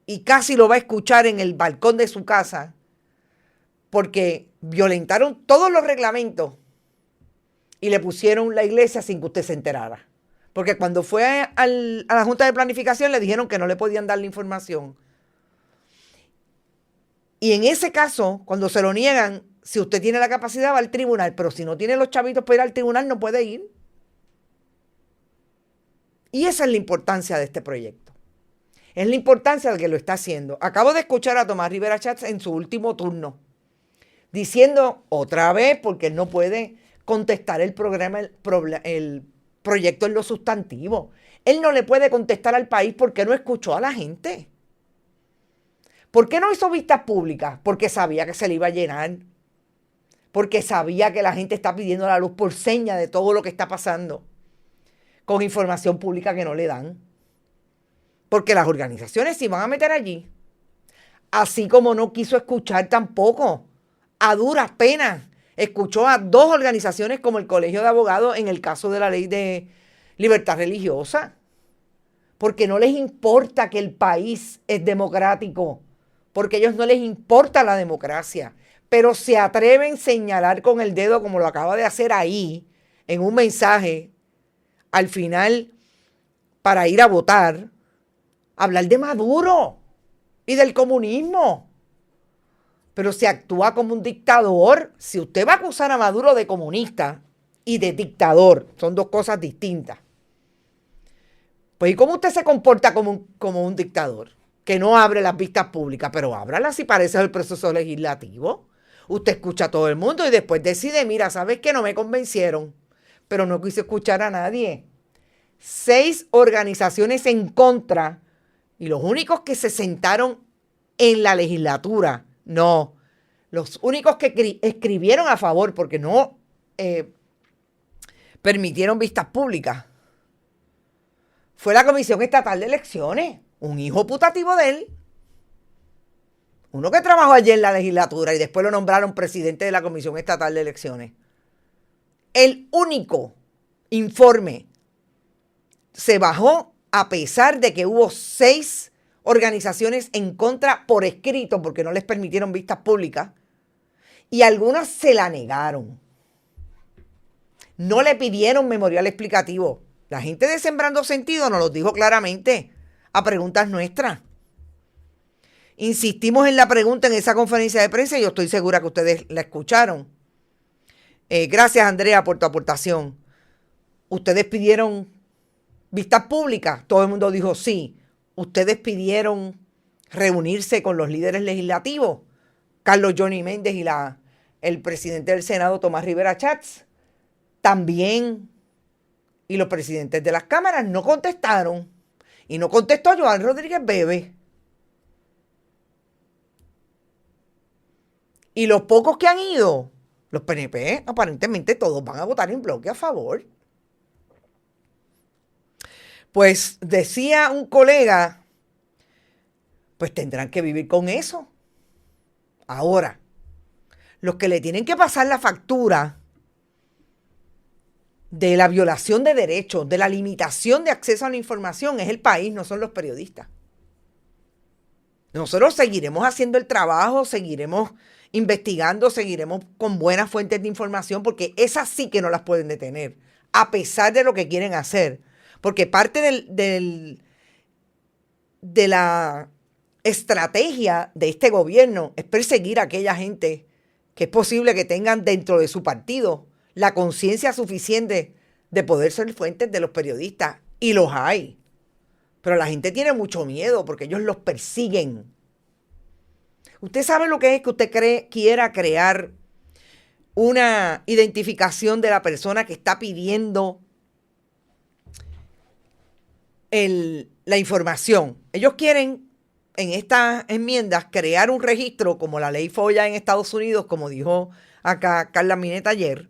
y casi lo va a escuchar en el balcón de su casa porque violentaron todos los reglamentos y le pusieron la iglesia sin que usted se enterara. Porque cuando fue a la Junta de Planificación le dijeron que no le podían dar la información. Y en ese caso, cuando se lo niegan, si usted tiene la capacidad va al tribunal, pero si no tiene los chavitos para ir al tribunal no puede ir. Y esa es la importancia de este proyecto. Es la importancia de que lo está haciendo. Acabo de escuchar a Tomás Rivera Schatz en su último turno, diciendo otra vez, porque él no puede contestar el proyecto en lo sustantivo. Él no le puede contestar al país porque no escuchó a la gente. ¿Por qué no hizo vistas públicas? Porque sabía que se le iba a llenar. Porque sabía que la gente está pidiendo la luz por seña de todo lo que está pasando, con información pública que no le dan. Porque las organizaciones se van a meter allí. Así como no quiso escuchar tampoco, a duras penas, escuchó a 2 organizaciones como el Colegio de Abogados en el caso de la ley de libertad religiosa. Porque no les importa que el país es democrático. Porque a ellos no les importa la democracia. Pero se atreven a señalar con el dedo, como lo acaba de hacer ahí, en un mensaje, al final, para ir a votar, hablar de Maduro y del comunismo. Pero se actúa como un dictador. Si usted va a acusar a Maduro de comunista y de dictador, son 2 cosas distintas. Pues, ¿y cómo usted se comporta como un dictador? Que no abre las vistas públicas, pero ábralas si parece el proceso legislativo. Usted escucha a todo el mundo y después decide, mira, ¿sabes qué? No me convencieron, pero no quise escuchar a nadie. 6 organizaciones en contra y los únicos que se sentaron en la legislatura, no, los únicos que escribieron a favor porque no permitieron vistas públicas, fue la Comisión Estatal de Elecciones, un hijo putativo de él. Uno que trabajó allí en la legislatura y después lo nombraron presidente de la Comisión Estatal de Elecciones. El único informe se bajó a pesar de que hubo 6 organizaciones en contra por escrito porque no les permitieron vistas públicas y algunas se la negaron. No le pidieron memorial explicativo. La gente de Sembrando Sentido nos lo dijo claramente a preguntas nuestras. Insistimos en la pregunta en esa conferencia de prensa y yo estoy segura que ustedes la escucharon. Gracias, Andrea, por tu aportación. ¿Ustedes pidieron vistas públicas? Todo el mundo dijo sí. ¿Ustedes pidieron reunirse con los líderes legislativos? Carlos Johnny Méndez y el presidente del Senado, Tomás Rivera Schatz. También. Y los presidentes de las cámaras no contestaron. Y no contestó Joan Rodríguez Bebe. Y los pocos que han ido, los PNP, aparentemente todos van a votar en bloque a favor. Pues decía un colega, pues tendrán que vivir con eso. Ahora, los que le tienen que pasar la factura de la violación de derechos, de la limitación de acceso a la información, es el país, no son los periodistas. Nosotros seguiremos haciendo el trabajo, seguiremos investigando, seguiremos con buenas fuentes de información, porque esas sí que no las pueden detener, a pesar de lo que quieren hacer. Porque parte de la estrategia de este gobierno es perseguir a aquella gente que es posible que tengan dentro de su partido la conciencia suficiente de poder ser fuentes de los periodistas. Y los hay. Pero la gente tiene mucho miedo porque ellos los persiguen. Usted sabe lo que es que usted quiera crear una identificación de la persona que está pidiendo la información. Ellos quieren en estas enmiendas crear un registro como la ley FOIA en Estados Unidos, como dijo acá Carla Mineta ayer,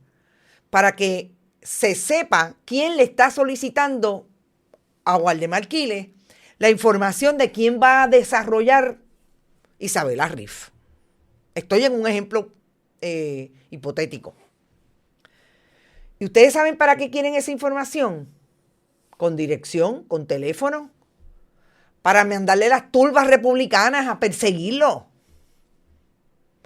para que se sepa quién le está solicitando a Waldemar Quiles la información de quién va a desarrollar Isabela Riff. Estoy en un ejemplo hipotético. ¿Y ustedes saben para qué quieren esa información? Con dirección, con teléfono, para mandarle las turbas republicanas a perseguirlo.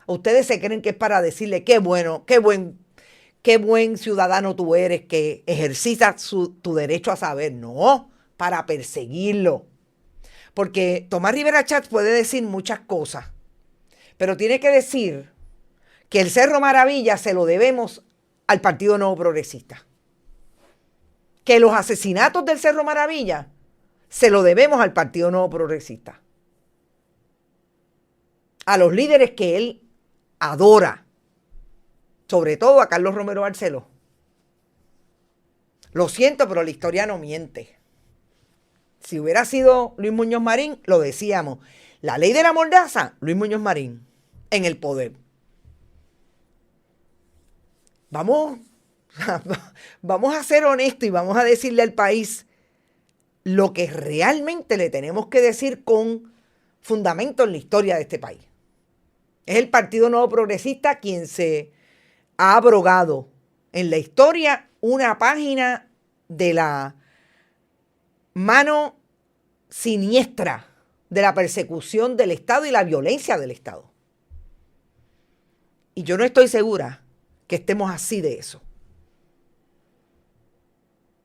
Ustedes se creen que es para decirle qué buen ciudadano tú eres que ejercitas tu derecho a saber. No, para perseguirlo. Porque Tomás Rivera Chatz puede decir muchas cosas, pero tiene que decir que el Cerro Maravilla se lo debemos al Partido Nuevo Progresista. Que los asesinatos del Cerro Maravilla se lo debemos al Partido Nuevo Progresista. A los líderes que él adora, sobre todo a Carlos Romero Barceló. Lo siento, pero la historia no miente. Si hubiera sido Luis Muñoz Marín, lo decíamos. La ley de la mordaza, Luis Muñoz Marín, en el poder. Vamos a ser honestos y vamos a decirle al país lo que realmente le tenemos que decir con fundamento en la historia de este país. Es el Partido Nuevo Progresista quien se ha abrogado en la historia una página de la mano siniestra de la persecución del Estado y la violencia del Estado. Y yo no estoy segura que estemos así de eso.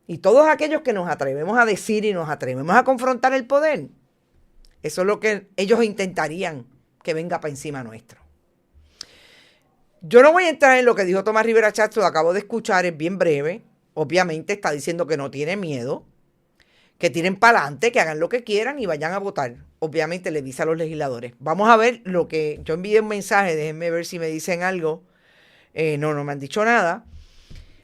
Y todos aquellos que nos atrevemos a decir y nos atrevemos a confrontar el poder, eso es lo que ellos intentarían que venga para encima nuestro. Yo no voy a entrar en lo que dijo Tomás Rivera Chatz, lo acabo de escuchar, es bien breve. Obviamente está diciendo que no tiene miedo, que tiren para adelante, que hagan lo que quieran y vayan a votar. Obviamente le dice a los legisladores. Vamos a ver lo que... Yo envié un mensaje, déjenme ver si me dicen algo. No me han dicho nada.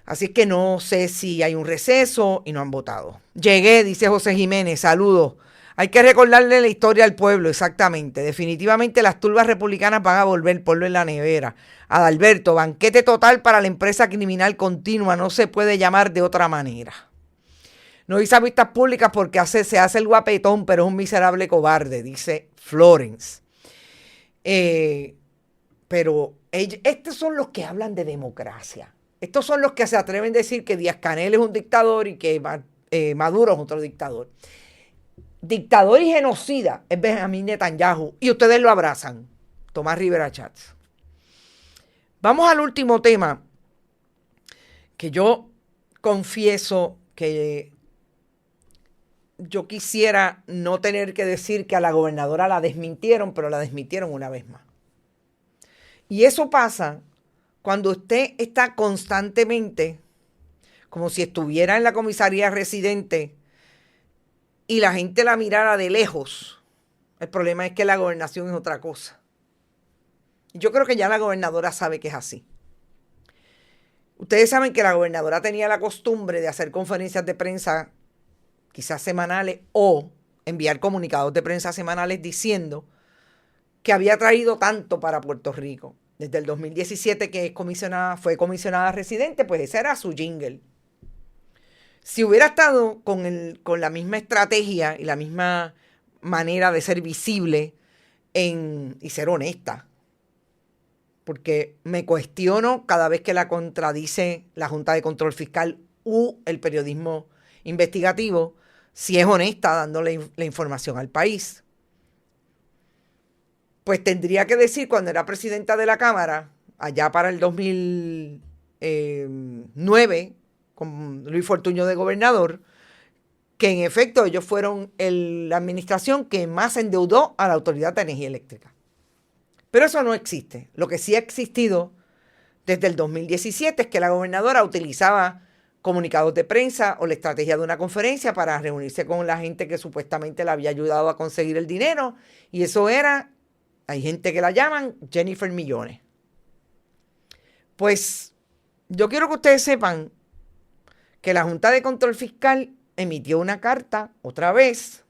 Así es que no sé si hay un receso y no han votado. Llegué, dice José Jiménez, saludos. Hay que recordarle la historia al pueblo, exactamente. Definitivamente las turbas republicanas van a volver, ponlo en la nevera. Adalberto, banquete total para la empresa criminal continua, no se puede llamar de otra manera. No hizo vistas públicas porque se hace el guapetón, pero es un miserable cobarde, dice Florence. Pero estos son los que hablan de democracia. Estos son los que se atreven a decir que Díaz-Canel es un dictador y que Maduro es otro dictador. Dictador y genocida es Benjamín Netanyahu y ustedes lo abrazan. Tomás Rivera Chatz. Vamos al último tema que yo confieso que yo quisiera no tener que decir que a la gobernadora la desmintieron, pero la desmintieron una vez más. Y eso pasa cuando usted está constantemente, como si estuviera en la comisaría residente y la gente la mirara de lejos. El problema es que la gobernación es otra cosa. Yo creo que ya la gobernadora sabe que es así. Ustedes saben que la gobernadora tenía la costumbre de hacer conferencias de prensa, quizás semanales, o enviar comunicados de prensa semanales diciendo que había traído tanto para Puerto Rico. Desde el 2017 que fue comisionada residente, pues ese era su jingle. Si hubiera estado con la misma estrategia y la misma manera de ser visible y ser honesta, porque me cuestiono cada vez que la contradice la Junta de Control Fiscal u el periodismo investigativo, si es honesta dándole la información al país. Pues tendría que decir cuando era presidenta de la Cámara, allá para el 2009, con Luis Fortuño de gobernador, que en efecto ellos fueron la administración que más endeudó a la Autoridad de Energía Eléctrica. Pero eso no existe. Lo que sí ha existido desde el 2017 es que la gobernadora utilizaba comunicados de prensa o la estrategia de una conferencia para reunirse con la gente que supuestamente le había ayudado a conseguir el dinero. Y eso era, hay gente que la llaman Jennifer Millones. Pues yo quiero que ustedes sepan que la Junta de Control Fiscal emitió una carta otra vez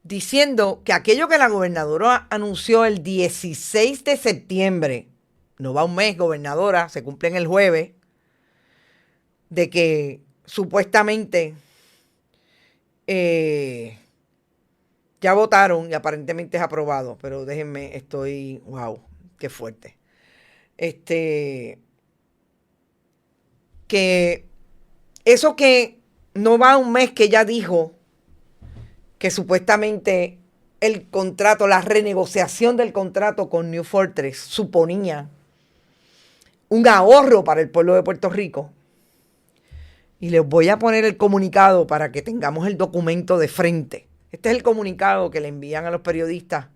diciendo que aquello que la gobernadora anunció el 16 de septiembre, no va un mes, gobernadora, se cumple en el jueves, de que supuestamente ya votaron y aparentemente es aprobado, pero déjenme, wow, qué fuerte. Que eso que no va un mes que ella dijo que supuestamente el contrato, la renegociación del contrato con New Fortress suponía un ahorro para el pueblo de Puerto Rico. Y les voy a poner el comunicado para que tengamos el documento de frente. Este es el comunicado que le envían a los periodistas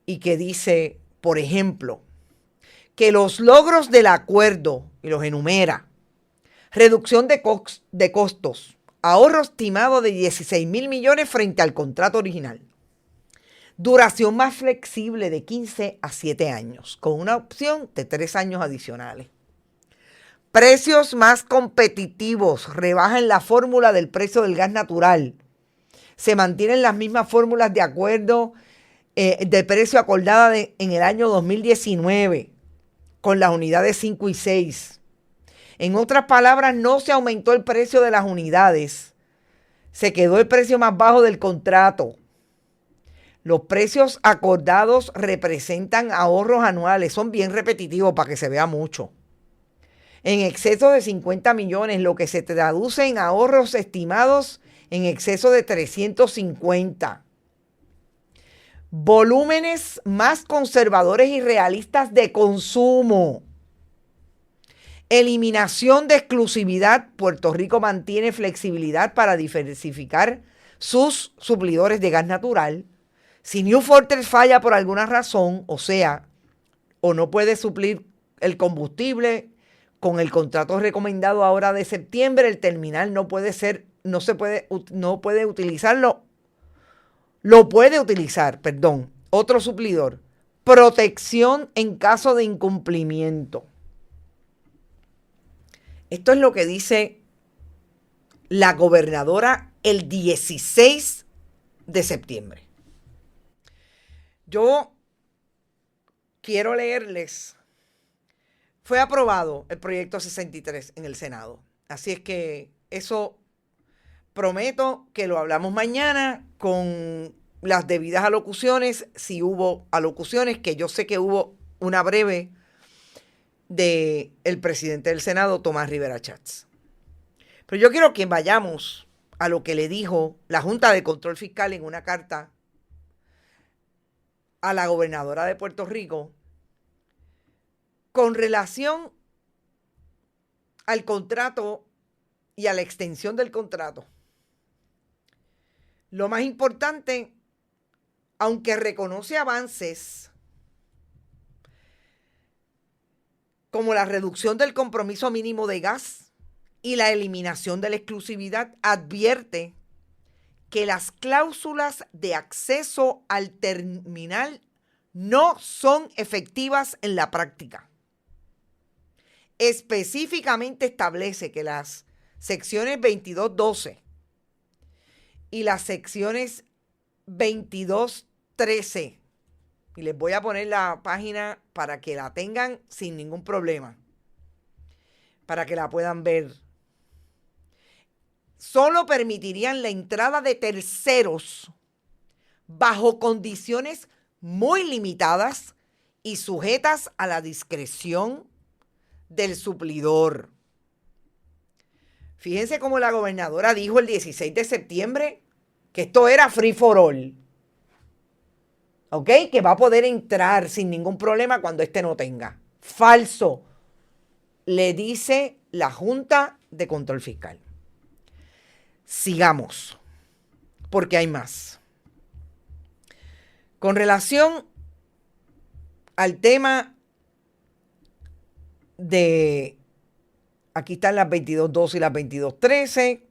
y que dice, por ejemplo, que los logros del acuerdo, y los enumera, reducción de costos, ahorro estimado de 16,000 millones frente al contrato original, duración más flexible de 15 a 7 años, con una opción de 3 años adicionales. Precios más competitivos, rebaja en la fórmula del precio del gas natural. Se mantienen las mismas fórmulas de acuerdo de precio acordada en el año 2019 con las unidades 5 y 6. En otras palabras, no se aumentó el precio de las unidades. Se quedó el precio más bajo del contrato. Los precios acordados representan ahorros anuales. Son bien repetitivos para que se vea mucho. En exceso de 50 millones, lo que se traduce en ahorros estimados en exceso de 350. Volúmenes más conservadores y realistas de consumo. Eliminación de exclusividad. Puerto Rico mantiene flexibilidad para diversificar sus suplidores de gas natural. Si New Fortress falla por alguna razón, o sea, o no puede suplir el combustible con el contrato recomendado ahora de septiembre, el terminal no puede utilizarlo. Lo puede utilizar, otro suplidor. Protección en caso de incumplimiento. Esto es lo que dice la gobernadora el 16 de septiembre. Yo quiero leerles. Fue aprobado el proyecto 63 en el Senado. Así es que eso prometo que lo hablamos mañana con las debidas alocuciones, si hubo alocuciones, que yo sé que hubo una breve del presidente del Senado, Tomás Rivera Chats. Pero yo quiero que vayamos a lo que le dijo la Junta de Control Fiscal en una carta a la gobernadora de Puerto Rico con relación al contrato y a la extensión del contrato. Lo más importante, aunque reconoce avances como la reducción del compromiso mínimo de gas y la eliminación de la exclusividad, advierte que las cláusulas de acceso al terminal no son efectivas en la práctica. Específicamente establece que las secciones 22.12 y las secciones 22.13, y les voy a poner la página para que la tengan sin ningún problema, para que la puedan ver, solo permitirían la entrada de terceros bajo condiciones muy limitadas y sujetas a la discreción del suplidor. Fíjense cómo la gobernadora dijo el 16 de septiembre que esto era free for all. ¿Ok? Que va a poder entrar sin ningún problema cuando este no tenga. Falso. Le dice la Junta de Control Fiscal. Sigamos, porque hay más. Con relación al tema de, aquí están las 22.12 y las 22.13,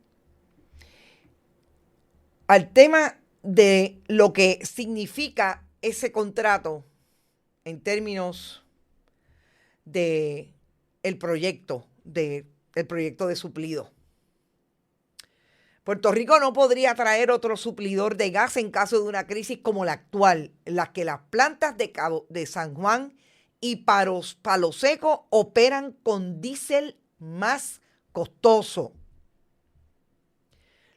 al tema de lo que significa ese contrato en términos de el proyecto de suplido. Puerto Rico no podría traer otro suplidor de gas en caso de una crisis como la actual, en la que las plantas de San Juan y Palo Seco operan con diésel más costoso.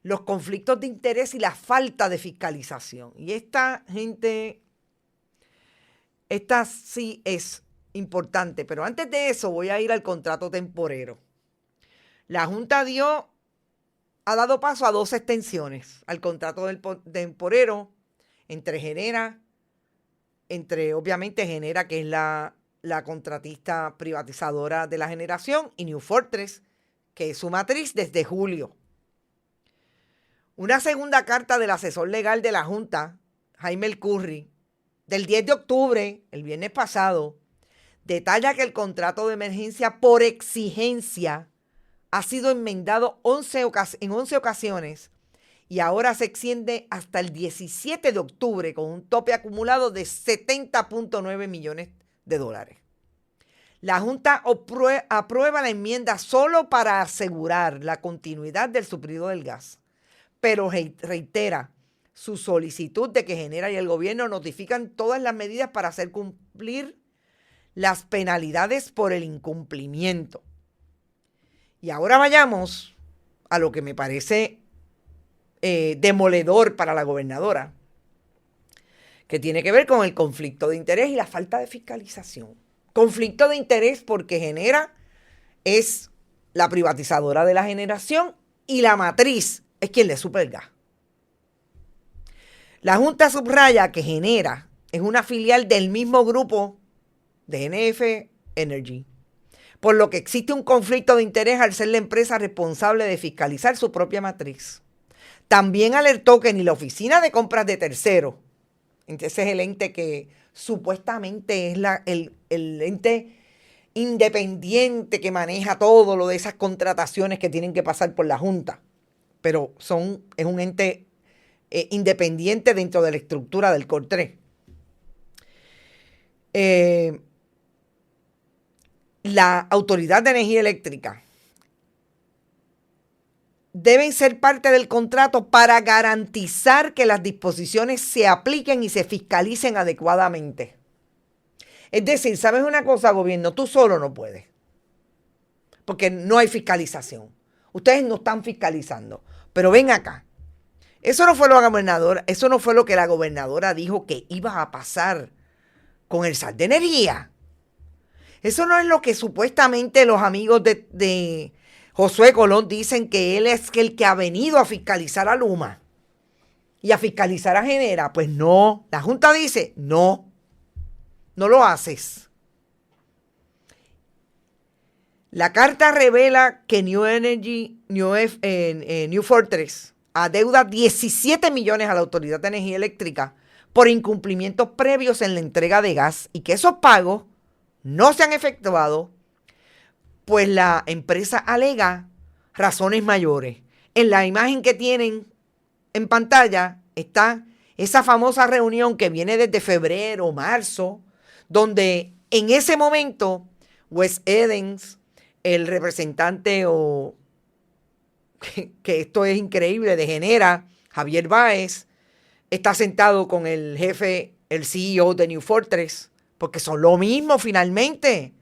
Los conflictos de interés y la falta de fiscalización. Y esta gente, esta sí es importante, pero antes de eso voy a ir al contrato temporero. La Junta ha dado paso a 2 extensiones al contrato del temporero obviamente Genera, que es la contratista privatizadora de la generación, y New Fortress, que es su matriz, desde julio. Una segunda carta del asesor legal de la Junta, Jaime El Curri, del 10 de octubre, el viernes pasado, detalla que el contrato de emergencia por exigencia ha sido enmendado en 11 ocasiones y ahora se extiende hasta el 17 de octubre con un tope acumulado de $70.9 millones. La Junta aprueba la enmienda solo para asegurar la continuidad del suplido del gas, pero reitera su solicitud de que Genera y el gobierno notifican todas las medidas para hacer cumplir las penalidades por el incumplimiento. Y ahora vayamos a lo que me parece demoledor para la gobernadora, que tiene que ver con el conflicto de interés y la falta de fiscalización. Conflicto de interés porque Genera es la privatizadora de la generación y la matriz es quien le suple el gas. La Junta subraya que Genera es una filial del mismo grupo de NF Energy, por lo que existe un conflicto de interés al ser la empresa responsable de fiscalizar su propia matriz. También alertó que ni la Oficina de Compras de Terceros, ese es el ente que supuestamente es el ente independiente que maneja todo lo de esas contrataciones que tienen que pasar por la Junta, pero es un ente independiente dentro de la estructura del COR3. La Autoridad de Energía Eléctrica deben ser parte del contrato para garantizar que las disposiciones se apliquen y se fiscalicen adecuadamente. Es decir, ¿sabes una cosa, gobierno? Tú solo no puedes, porque no hay fiscalización. Ustedes no están fiscalizando. Pero ven acá. Eso no fue lo que la gobernadora dijo que iba a pasar con el SAR de energía. Eso no es lo que supuestamente los amigos de Josué Colón dicen, que él es el que ha venido a fiscalizar a Luma y a fiscalizar a Genera. Pues no, la Junta dice, no lo haces. La carta revela que New Fortress adeuda 17 millones a la Autoridad de Energía Eléctrica por incumplimientos previos en la entrega de gas y que esos pagos no se han efectuado, pues la empresa alega razones mayores. En la imagen que tienen en pantalla está esa famosa reunión que viene desde febrero, marzo, donde en ese momento Wes Edens, el representante que esto es increíble, de Genera, Javier Báez, está sentado con el jefe, el CEO de New Fortress, porque son lo mismo finalmente.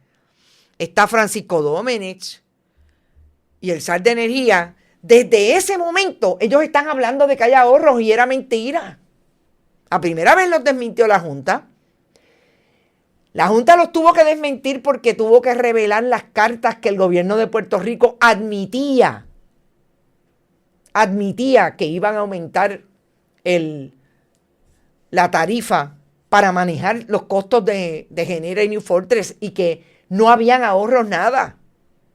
Está Francisco Domenech y el SAR de energía. Desde ese momento ellos están hablando de que hay ahorros y era mentira. A primera vez los desmintió la Junta. La Junta los tuvo que desmentir porque tuvo que revelar las cartas que el gobierno de Puerto Rico admitía que iban a aumentar la tarifa para manejar los costos de Genera y New Fortress y que no habían ahorros nada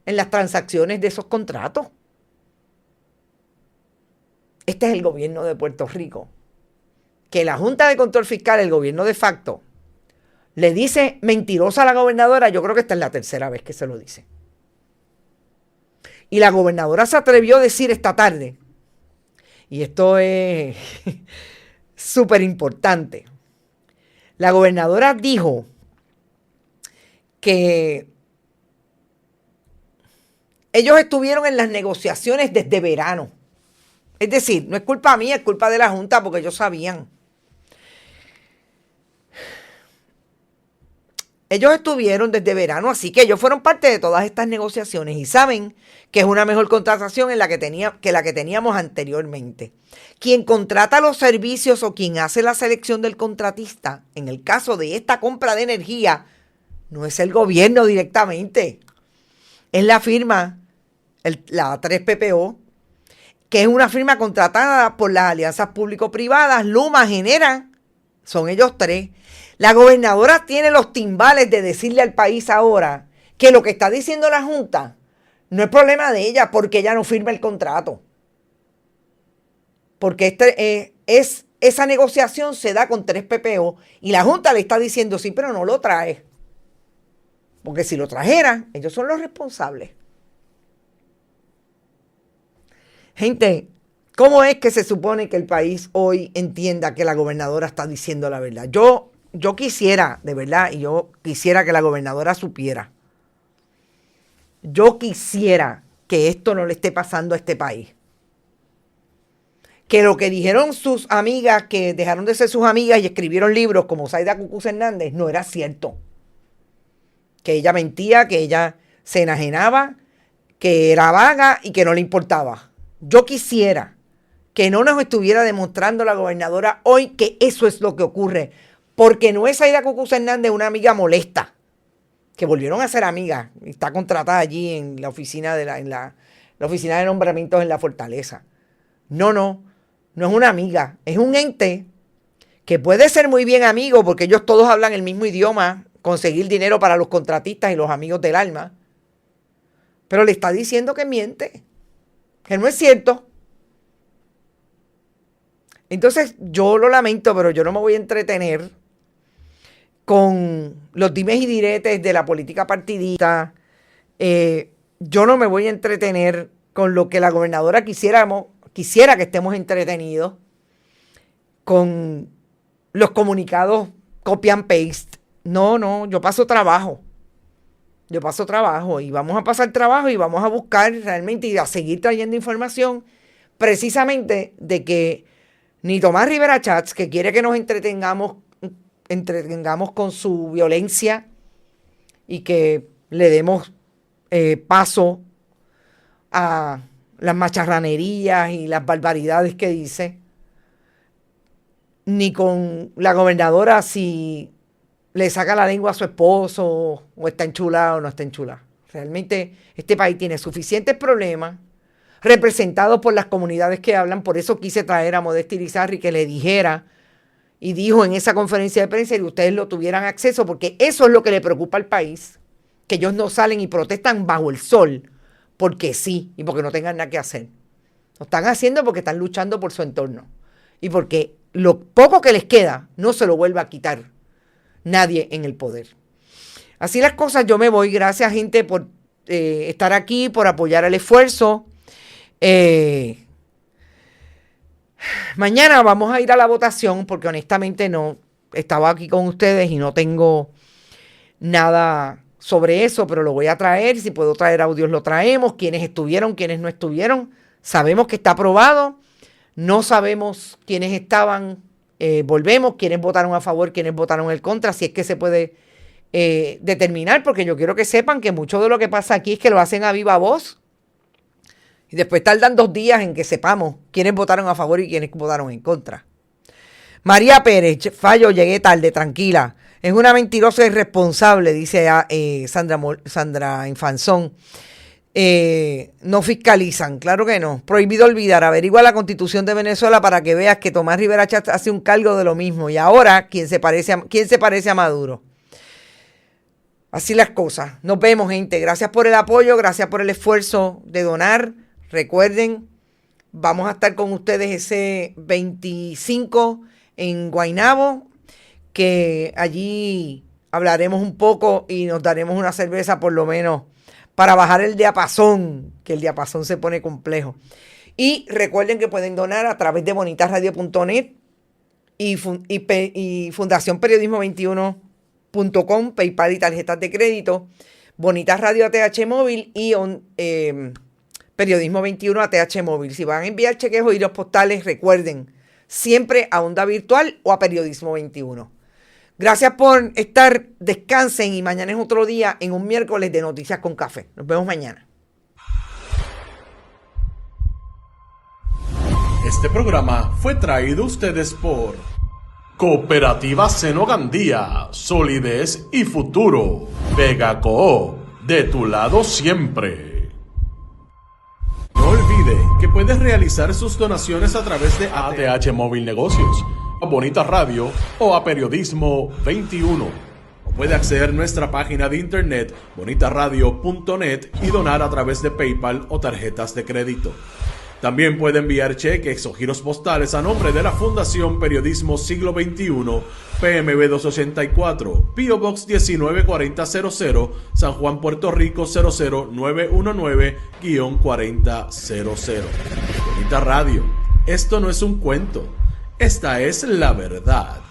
en las transacciones de esos contratos. Este es el gobierno de Puerto Rico. Que la Junta de Control Fiscal, el gobierno de facto, le dice mentirosa a la gobernadora. Yo creo que esta es la tercera vez que se lo dice. Y la gobernadora se atrevió a decir esta tarde, y esto es súper importante. La gobernadora dijo que ellos estuvieron en las negociaciones desde verano. Es decir, no es culpa mía, es culpa de la Junta porque ellos sabían. Ellos estuvieron desde verano, así que ellos fueron parte de todas estas negociaciones y saben que es una mejor contratación que la que teníamos anteriormente. Quien contrata los servicios o quien hace la selección del contratista, en el caso de esta compra de energía, no es el gobierno directamente. Es la firma, la 3PPO, que es una firma contratada por las alianzas público-privadas. Luma Genera, son ellos tres. La gobernadora tiene los timbales de decirle al país ahora que lo que está diciendo la Junta no es problema de ella porque ella no firma el contrato. Porque esa negociación se da con 3PPO y la Junta le está diciendo sí, pero no lo trae. Porque si lo trajeran, ellos son los responsables. Gente, ¿cómo es que se supone que el país hoy entienda que la gobernadora está diciendo la verdad? Yo quisiera, de verdad, y yo quisiera que la gobernadora supiera. Yo quisiera que esto no le esté pasando a este país. Que lo que dijeron sus amigas, que dejaron de ser sus amigas y escribieron libros como Zaida Cucuz Hernández, no era cierto. Que ella mentía, que ella se enajenaba, que era vaga y que no le importaba. Yo quisiera que no nos estuviera demostrando la gobernadora hoy que eso es lo que ocurre. Porque no es Zaida Cucuz Hernández una amiga molesta, que volvieron a ser amigas, está contratada allí en la oficina la oficina de nombramientos en la Fortaleza. No es una amiga, es un ente que puede ser muy bien amigo porque ellos todos hablan el mismo idioma, conseguir dinero para los contratistas y los amigos del alma, pero le está diciendo que miente, que no es cierto. Entonces yo lo lamento, pero yo no me voy a entretener con los dimes y diretes de la política partidista. Yo no me voy a entretener con lo que la gobernadora quisiera que estemos entretenidos, con los comunicados copy and paste. No, yo paso trabajo y vamos a pasar trabajo y vamos a buscar realmente y a seguir trayendo información precisamente de que ni Tomás Rivera Schatz, que quiere que nos entretengamos con su violencia y que le demos paso a las macharranerías y las barbaridades que dice, ni con la gobernadora si le saca la lengua a su esposo o está enchulado o no está enchulado. Realmente este país tiene suficientes problemas representados por las comunidades que hablan. Por eso quise traer a Modesti Irizarry que le dijera y dijo en esa conferencia de prensa y ustedes lo tuvieran acceso, porque eso es lo que le preocupa al país, que ellos no salen y protestan bajo el sol porque sí y porque no tengan nada que hacer. Lo están haciendo porque están luchando por su entorno y porque lo poco que les queda no se lo vuelva a quitar nadie en el poder. Así las cosas, yo me voy. Gracias, gente, por estar aquí, por apoyar el esfuerzo. Mañana vamos a ir a la votación porque honestamente no estaba aquí con ustedes y no tengo nada sobre eso, pero lo voy a traer. Si puedo traer audios, lo traemos. Quienes estuvieron, quienes no estuvieron. Sabemos que está aprobado. No sabemos quiénes estaban. Volvemos, quiénes votaron a favor, quiénes votaron en contra, si es que se puede determinar, porque yo quiero que sepan que mucho de lo que pasa aquí es que lo hacen a viva voz y después tardan 2 días en que sepamos quiénes votaron a favor y quiénes votaron en contra. María Pérez, fallo, llegué tarde, tranquila. Es una mentirosa irresponsable, dice Sandra Infanzón. No fiscalizan, claro que no. Prohibido olvidar, averigua la Constitución de Venezuela para que veas que Tomás Rivera Schatz hace un cargo de lo mismo. Y ahora, ¿quién se parece a Maduro? Así las cosas. Nos vemos, gente. Gracias por el apoyo, gracias por el esfuerzo de donar. Recuerden, vamos a estar con ustedes ese 25 en Guaynabo, que allí hablaremos un poco y nos daremos una cerveza por lo menos para bajar el diapasón, que el diapasón se pone complejo. Y recuerden que pueden donar a través de bonitasradio.net y Fundación Periodismo 21.com, PayPal y tarjetas de crédito, Bonitas Radio ATH móvil y Periodismo 21 ATH Móvil. Si van a enviar cheques o giros postales, recuerden, siempre a Onda Virtual o a Periodismo 21. Gracias por estar, descansen y mañana es otro día en un miércoles de Noticias con Café. Nos vemos mañana. Este programa fue traído a ustedes por Cooperativa Seno Gandía, solidez y futuro. Vega Coop, de tu lado siempre. No olvide que puedes realizar sus donaciones a través de ATH Móvil Negocios, a Bonita Radio o a Periodismo 21. O puede acceder a nuestra página de internet bonitaradio.net y donar a través de PayPal o tarjetas de crédito. También puede enviar cheques o giros postales a nombre de la Fundación Periodismo Siglo XXI, PMB 284, P.O. Box 194000, San Juan, Puerto Rico 00919-4000. Bonita Radio, esto no es un cuento, esta es la verdad.